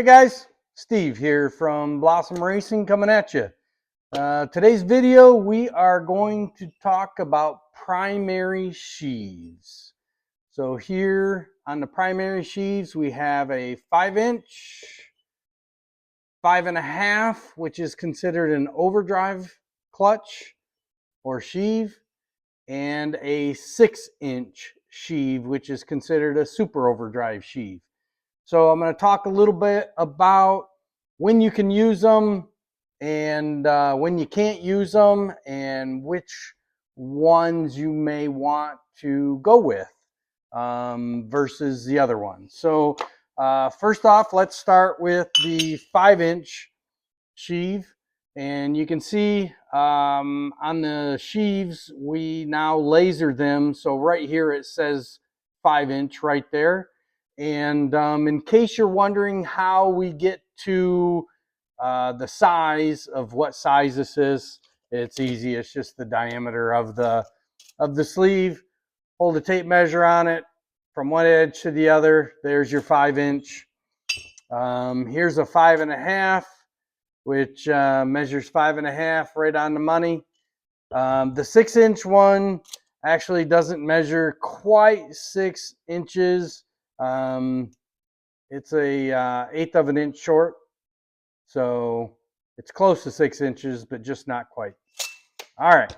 guys, Steve here from Blossom Racing coming at you. Today's video we are going to talk about primary sheaves. So here on the primary sheaves we have a 5-inch, 5.5, which is considered an overdrive clutch or sheave, and a 6-inch sheave, which is considered a super overdrive sheave. So I'm going to talk a little bit about when you can use them and when you can't use them and which ones you may want to go with versus the other ones. So first off, let's start with the 5-inch sheave. And you can see on the sheaves, we now laser them. So right here it says 5-inch right there. And in case you're wondering how we get to the size of what size this is, it's easy. It's just the diameter of the sleeve. Hold a tape measure on it from one edge to the other. There's your 5-inch. Here's a 5.5, which measures 5.5 right on the money. The 6-inch one actually doesn't measure quite 6 inches. It's a 1/8 of an inch short, so it's close to 6 inches, but just not quite. All right,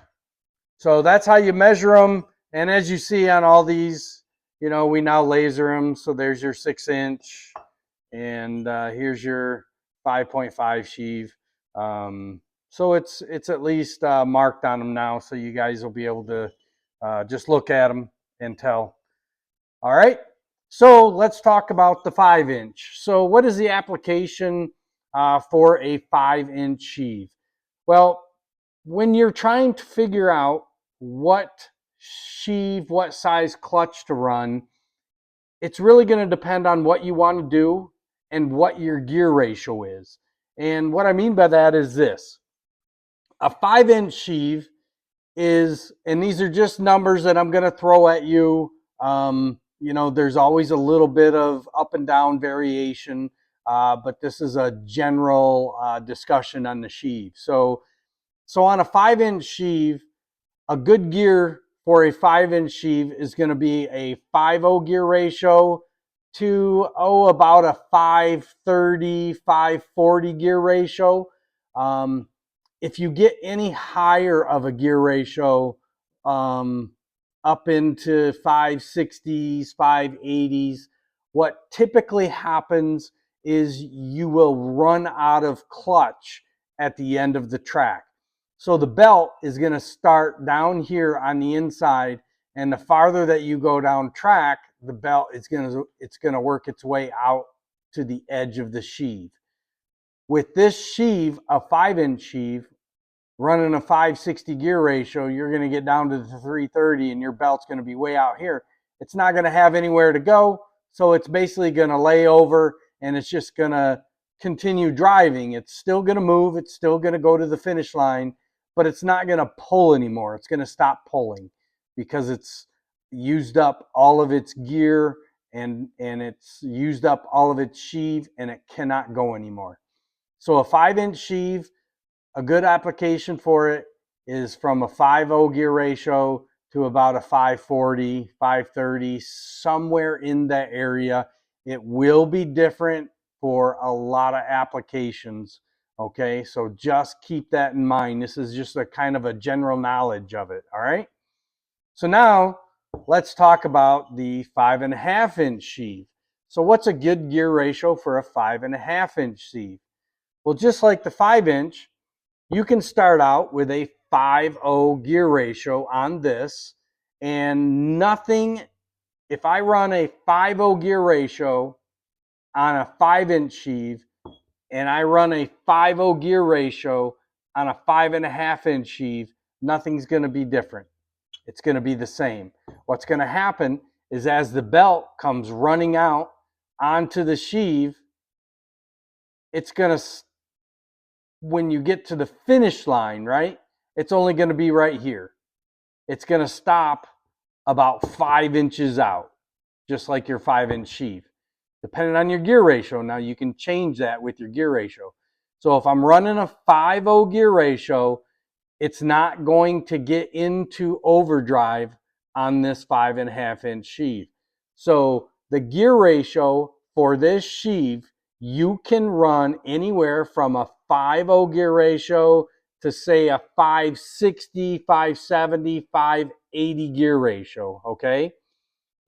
so that's how you measure them. And as you see on all these, you know, we now laser them. So there's your 6-inch, and here's your 5.5 sheave. So it's at least marked on them now, so you guys will be able to just look at them and tell. All right, so let's talk about the 5-inch. So what is the application for a 5-inch sheave? Well, when you're trying to figure out what sheave, what size clutch to run, it's really going to depend on what you want to do and what your gear ratio is. And what I mean by that is this. A 5-inch sheave is, and these are just numbers that I'm going to throw at you. You know, there's always a little bit of up and down variation, but this is a general discussion on the sheave. So on a 5-inch sheave, a good gear for a 5-inch sheave is going to be a 5/0 gear ratio to about a 5/30, 5/40 gear ratio. If you get any higher of a gear ratio, up into 5/60s, 5/80s, what typically happens is you will run out of clutch at the end of the track. So the belt is going to start down here on the inside, and the farther that you go down track, the belt is going to work its way out to the edge of the sheave. With this sheave, a 5-inch sheave, running a 5/60 gear ratio, you're going to get down to the 3/30 and your belt's going to be way out here. It's not going to have anywhere to go, so it's basically going to lay over and it's just going to continue driving. It's still going to move, it's still going to go to the finish line, but it's not going to pull anymore. It's going to stop pulling because it's used up all of its gear and it's used up all of its sheave and it cannot go anymore. So a 5-inch sheave, a good application for it is from a 5/0 gear ratio to about a 5/40, 5/30, somewhere in that area. It will be different for a lot of applications. Okay, so just keep that in mind. This is just a kind of a general knowledge of it. All right. So now let's talk about the 5.5-inch sheave. So what's a good gear ratio for a 5.5-inch sheave? Well, just like the 5-inch, you can start out with a 5/0 gear ratio on this, and nothing, if I run a 5/0 gear ratio on a 5-inch sheave and I run a 5/0 gear ratio on a 5.5-inch sheave, nothing's going to be different. It's going to be the same. What's going to happen is as the belt comes running out onto the sheave, it's going to, when you get to the finish line, right, it's only going to be right here. It's going to stop about 5 inches out, just like your 5-inch sheave. depending on your gear ratio. Now you can change that with your gear ratio. So if I'm running a 5-0 gear ratio, it's not going to get into overdrive on this 5.5-inch sheave. So the gear ratio for this sheave, you can run anywhere from a 5-0 gear ratio to say a 560, 570, 580 gear ratio, okay?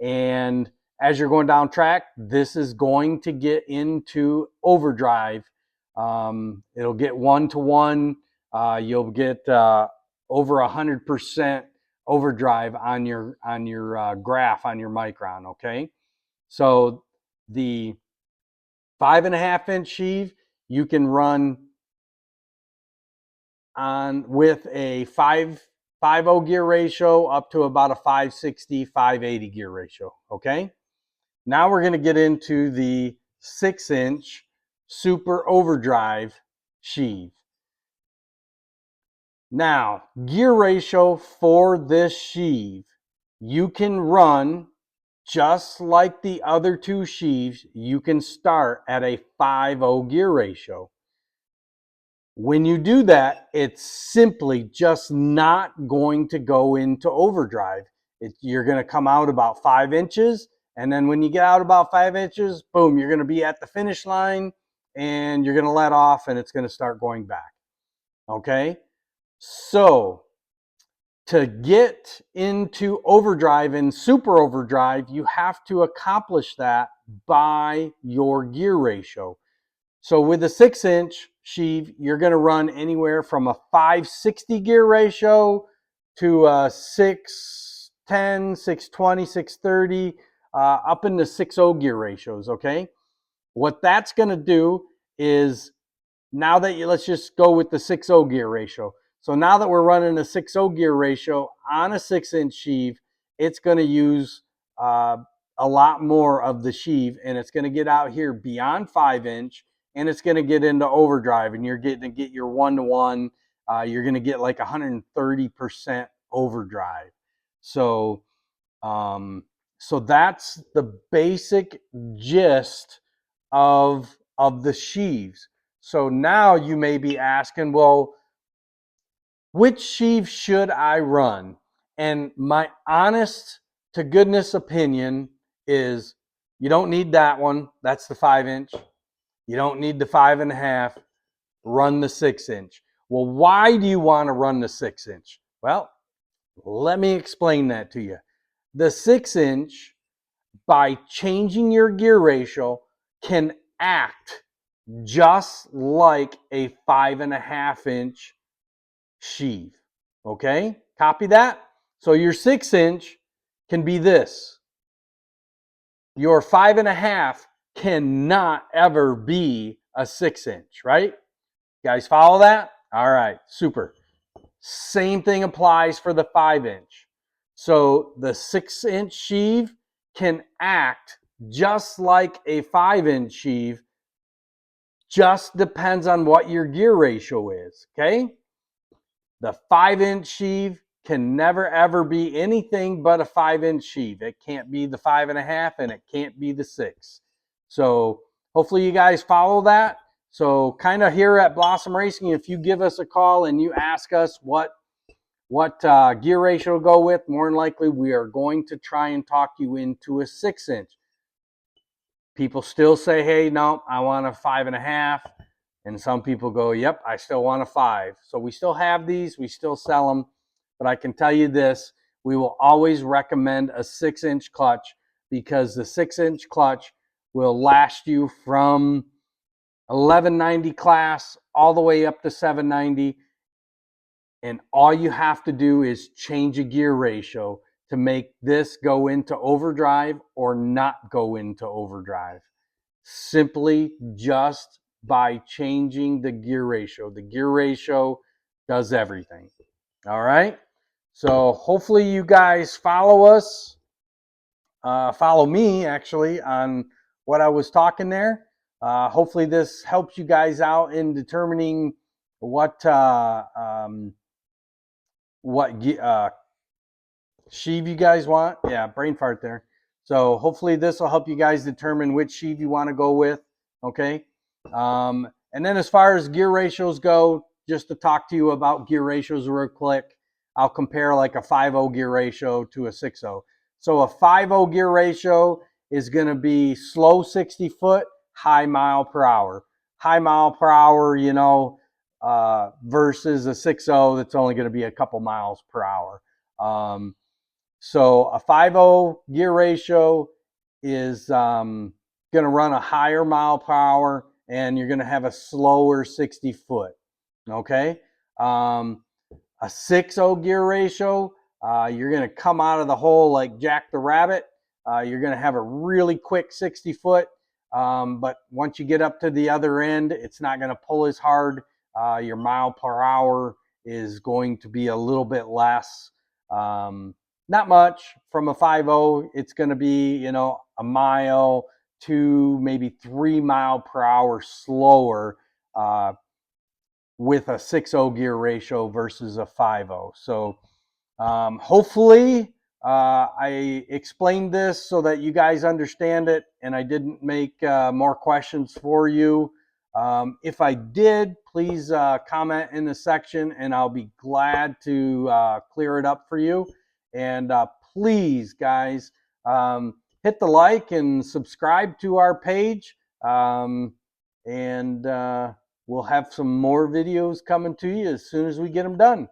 And as you're going down track, this is going to get into overdrive. It'll get 1-to-1. You'll get over 100% overdrive on your graph on your micron. Okay, so the 5.5-inch sheave you can run on with a 5.0 gear ratio up to about a 560, 580 gear ratio. Okay. Now we're going to get into the 6-inch super overdrive sheave. Now, gear ratio for this sheave, you can run just like the other two sheaves, you can start at a 5.0 gear ratio. When you do that, it's simply just not going to go into overdrive. You're going to come out about 5 inches, and then when you get out about 5 inches, boom, you're going to be at the finish line, and you're going to let off, and it's going to start going back. Okay? So, to get into overdrive and super overdrive, you have to accomplish that by your gear ratio. So with a 6-inch sheave, you're going to run anywhere from a 560 gear ratio to a 610, 620, 630, up into 6.0 gear ratios, okay? What that's going to do is, now that let's just go with the 6.0 gear ratio. So now that we're running a 6.0 gear ratio on a 6-inch sheave, it's going to use a lot more of the sheave, and it's going to get out here beyond 5-inch, and it's going to get into overdrive, and you're getting to get your 1-to-1. You're going to get like 130% overdrive. So, so that's the basic gist of the sheaves. So now you may be asking, well, which sheave should I run? And my honest to goodness opinion is, you don't need that one. That's the 5-inch. You don't need the 5.5. Run the 6-inch. Well, why do you want to run the 6-inch? Well, let me explain that to you. The 6-inch, by changing your gear ratio, can act just like a 5.5-inch sheave. Okay, copy that? So your 6-inch can be this. Your 5.5 cannot ever be a 6-inch, right? You guys follow that? All right, super. Same thing applies for the 5-inch. So the 6-inch sheave can act just like a 5-inch sheave, just depends on what your gear ratio is, okay? The 5-inch sheave can never ever be anything but a 5-inch sheave. It can't be the 5.5, and it can't be the 6. So hopefully you guys follow that. So kind of here at Blossom Racing, if you give us a call and you ask us what gear ratio to go with, more than likely we are going to try and talk you into a 6-inch. People still say, hey, no, I want a 5.5. And some people go, yep, I still want a 5. So we still have these, we still sell them. But I can tell you this, we will always recommend a 6-inch clutch, because the 6-inch clutch will last you from 1190 class all the way up to 790. And all you have to do is change a gear ratio to make this go into overdrive or not go into overdrive. Simply just by changing the gear ratio. The gear ratio does everything. All right. So hopefully you guys follow us, follow me actually on what I was talking there. Hopefully this helps you guys out in determining what sheave you guys want. Yeah, brain fart there. So hopefully this will help you guys determine which sheave you want to go with. Okay. And then as far as gear ratios go, just to talk to you about gear ratios real quick, I'll compare like a 5-0 gear ratio to a 6-0. So a 5-0 gear ratio is going to be slow 60 foot, high mile per hour. High mile per hour, you know, versus a 6-0 that's only going to be a couple miles per hour. So a 5-0 gear ratio is going to run a higher mile per hour, and you're going to have a slower 60 foot. Okay. A 6-0 gear ratio, you're going to come out of the hole like Jack the Rabbit. You're going to have a really quick 60 foot, but once you get up to the other end, it's not going to pull as hard. Your mile per hour is going to be a little bit less. Not much. From a 5-0, it's going to be, you know, a mile to maybe 3 mile per hour slower with a 6-0 gear ratio versus a 5-0. So hopefully I explained this so that you guys understand it and I didn't make more questions for you. If I did, please comment in the section and I'll be glad to clear it up for you. And please, guys, hit the like and subscribe to our page. And we'll have some more videos coming to you as soon as we get them done.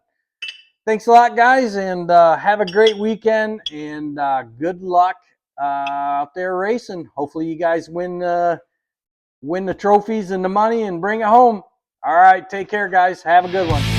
Thanks a lot, guys, and have a great weekend, and good luck out there racing. Hopefully you guys win the trophies and the money and bring it home. All right, take care, guys. Have a good one.